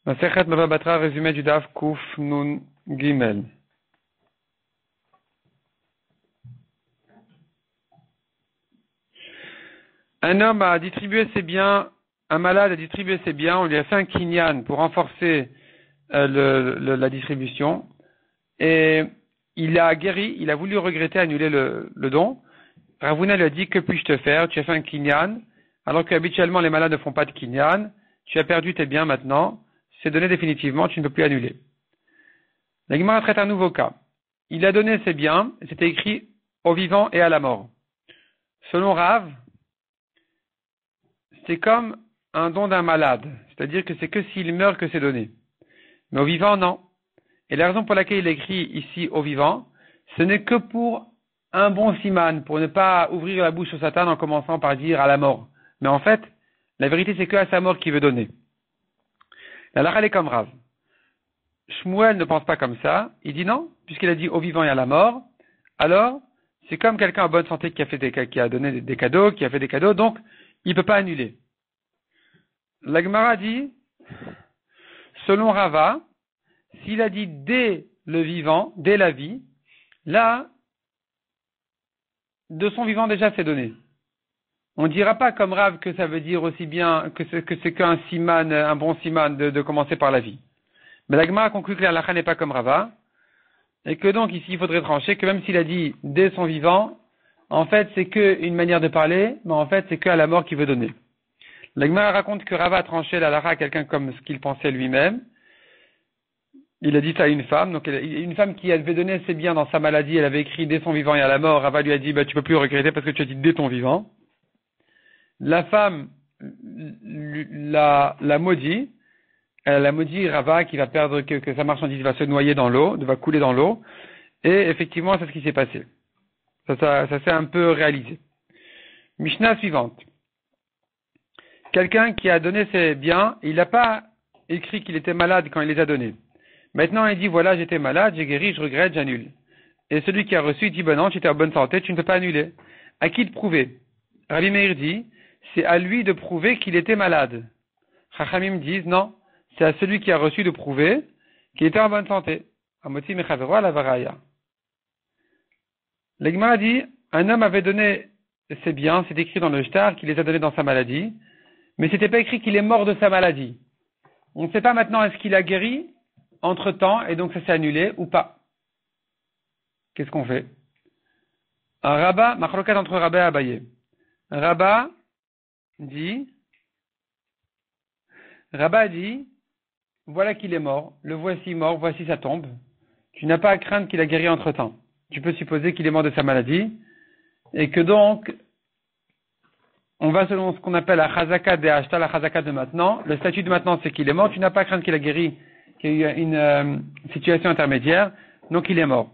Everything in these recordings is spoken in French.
Masechet Baba Batra, résumé du Daf Kuf Nun Gimel. Un homme a distribué ses biens, un malade a distribué ses biens, on lui a fait un kinyan pour renforcer la distribution, et il a guéri, il a voulu regretter, annuler le don. Ravuna lui a dit, que puis-je te faire? Tu as fait un kinyan, alors qu'habituellement les malades ne font pas de kinyan, tu as perdu tes biens maintenant, c'est donné définitivement, tu ne peux plus annuler. La Gemara traite un nouveau cas. Il a donné ses biens, c'était écrit au vivant et à la mort. Selon Rav, c'est comme un don d'un malade, c'est-à-dire que c'est que s'il meurt que c'est donné. Mais au vivant, non. Et la raison pour laquelle il écrit ici au vivant, ce n'est que pour un bon siman, pour ne pas ouvrir la bouche au Satan en commençant par dire à la mort. Mais en fait, la vérité c'est que à sa mort qu'il veut donner. La Lara est comme Rav. Shmuel ne pense pas comme ça. Il dit non, puisqu'il a dit au vivant et à la mort. Alors, c'est comme quelqu'un en bonne santé qui a donné des cadeaux, qui a fait des cadeaux, donc il ne peut pas annuler. La Gemara dit, selon Rava, s'il a dit dès le vivant, dès la vie, là, de son vivant déjà c'est donné. On ne dira pas comme Rav que ça veut dire aussi bien que c'est qu'un siman, un bon siman de commencer par la vie. Mais la Gemara conclut que la halakha n'est pas comme Rava, et que donc ici il faudrait trancher que même s'il a dit dès son vivant, en fait c'est qu'une manière de parler, mais en fait c'est qu'à la mort qu'il veut donner. La Gemara raconte que Rava a tranché la halakha à quelqu'un comme ce qu'il pensait lui-même. Il a dit ça à une femme, donc une femme qui avait donné ses biens dans sa maladie, elle avait écrit dès son vivant et à la mort. Rava lui a dit tu peux plus regretter parce que tu as dit dès ton vivant. La femme la maudit. Elle a maudit Rava qui va perdre, que sa marchandise va se noyer dans l'eau, va couler dans l'eau. Et effectivement, c'est ce qui s'est passé. Ça s'est un peu réalisé. Mishnah suivante. Quelqu'un qui a donné ses biens, il n'a pas écrit qu'il était malade quand il les a donnés. Maintenant, il dit, voilà, j'étais malade, j'ai guéri, je regrette, j'annule. Et celui qui a reçu, il dit, non, tu étais en bonne santé, tu ne peux pas annuler. À qui de prouver? Rabbi Meir dit, c'est à lui de prouver qu'il était malade. Chachamim disent, non. C'est à celui qui a reçu de prouver qu'il était en bonne santé. Amoti mechavero ala varaya. L'Egma dit, un homme avait donné ses biens, c'est écrit dans le shtar qu'il les a donnés dans sa maladie, mais c'était pas écrit qu'il est mort de sa maladie. On ne sait pas maintenant est-ce qu'il a guéri entre temps et donc ça s'est annulé ou pas. Qu'est-ce qu'on fait? Un rabbin, machlokat entre rabbin et abaye. Un rabbin dit, voilà qu'il est mort, le voici mort, voici sa tombe. Tu n'as pas à craindre qu'il a guéri entre-temps. Tu peux supposer qu'il est mort de sa maladie, et que donc, on va selon ce qu'on appelle la chazaka de Ashta, la chazaka de maintenant. Le statut de maintenant, c'est qu'il est mort. Tu n'as pas à craindre qu'il a guéri, qu'il y a eu une situation intermédiaire, donc il est mort.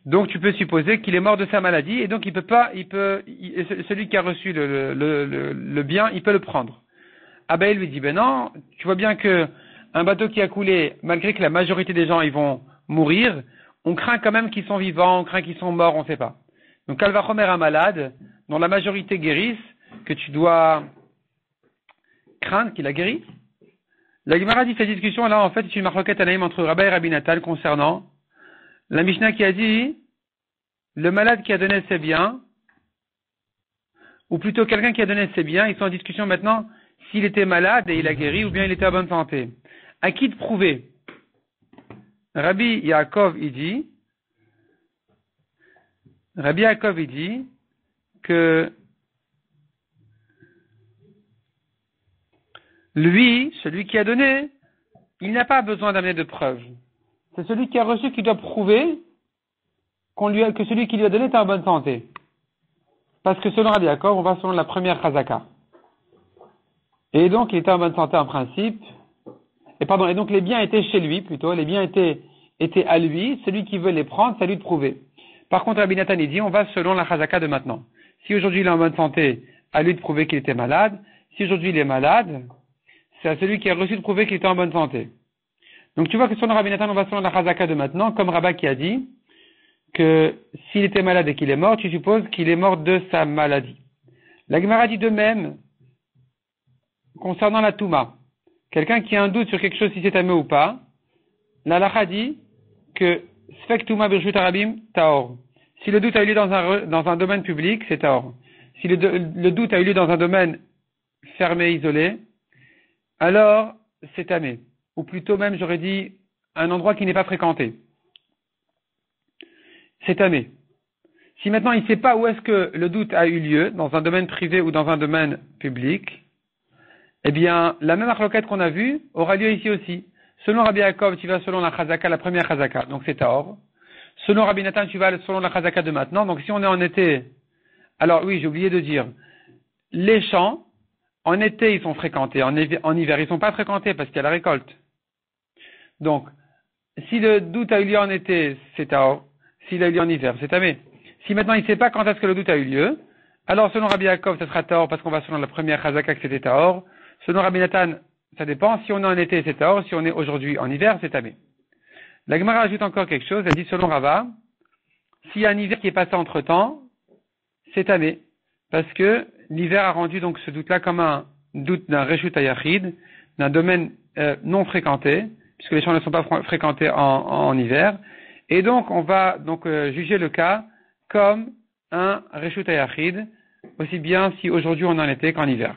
Donc tu peux supposer qu'il est mort de sa maladie, et donc celui qui a reçu le bien, il peut le prendre. Abaye lui dit, non, tu vois bien que un bateau qui a coulé, malgré que la majorité des gens ils vont mourir, on craint quand même qu'ils sont vivants, on craint qu'ils sont morts, on ne sait pas. Donc Kalvachomer un malade, dont la majorité guérisse, que tu dois craindre qu'il a guéri. La Gemara dit cette discussion là, en fait, c'est une marloquette anaïm entre Rabbi et Rabbi Natal concernant la Mishnah qui a dit, le malade qui a donné ses biens, ou plutôt quelqu'un qui a donné ses biens, ils sont en discussion maintenant s'il était malade et il a guéri, ou bien il était en bonne santé. À qui de prouver? Rabbi Yaakov, il dit que lui, celui qui a donné, il n'a pas besoin d'amener de preuves. C'est celui qui a reçu qui doit prouver que celui qui lui a donné est en bonne santé. Parce que selon Rabbi Yaakov, on va selon la première chazaka. Et donc, il était en bonne santé en principe. Et donc les biens étaient chez lui, plutôt. Les biens étaient à lui. Celui qui veut les prendre, c'est à lui de prouver. Par contre, Rabbi Nathan, il dit, on va selon la chazaka de maintenant. Si aujourd'hui il est en bonne santé, à lui de prouver qu'il était malade. Si aujourd'hui il est malade, c'est à celui qui a reçu de prouver qu'il était en bonne santé. Donc tu vois que selon Rabbi Nathan, on va selon la chazaka de maintenant, comme Rabba qui a dit que s'il était malade et qu'il est mort, tu supposes qu'il est mort de sa maladie. La Gemara dit de même, concernant la Touma, quelqu'un qui a un doute sur quelque chose si c'est tamé ou pas, la halakha dit que sfek tuma birshut harabim taor. Si le doute a eu lieu dans un domaine public, c'est taor. Si le doute a eu lieu dans un domaine fermé, isolé, alors c'est tamé. Ou plutôt même, j'aurais dit, un endroit qui n'est pas fréquenté. C'est tamé. Si maintenant il ne sait pas où est-ce que le doute a eu lieu, dans un domaine privé ou dans un domaine public, eh bien, la même achloket qu'on a vue aura lieu ici aussi. Selon Rabbi Yaakov, tu vas selon la chazaka, la première chazaka, donc c'est taor. Selon Rabbi Nathan, tu vas selon la chazaka de maintenant. Donc si on est en été, alors oui, j'ai oublié de dire, les champs, en été, ils sont fréquentés, en hiver, ils ne sont pas fréquentés parce qu'il y a la récolte. Donc, si le doute a eu lieu en été, c'est taor. S'il a eu lieu en hiver, c'est tamé. Si maintenant il ne sait pas quand est-ce que le doute a eu lieu, alors selon Rabbi Yaakov, ça sera taor parce qu'on va selon la première chazaka que c'était taor. Selon Rabbi Nathan, ça dépend. Si on est en été, c'est taor. Si on est aujourd'hui en hiver, c'est tamé. La Gemara ajoute encore quelque chose. Elle dit selon Rava, s'il y a un hiver qui est passé entre temps, c'est tamé. Parce que l'hiver a rendu donc ce doute-là comme un doute d'un reshut hayachid, d'un domaine non fréquenté, puisque les champs ne sont pas fréquentés en hiver. Et donc, on va donc juger le cas comme un reshut hayachid, aussi bien si aujourd'hui on est en été qu'en hiver.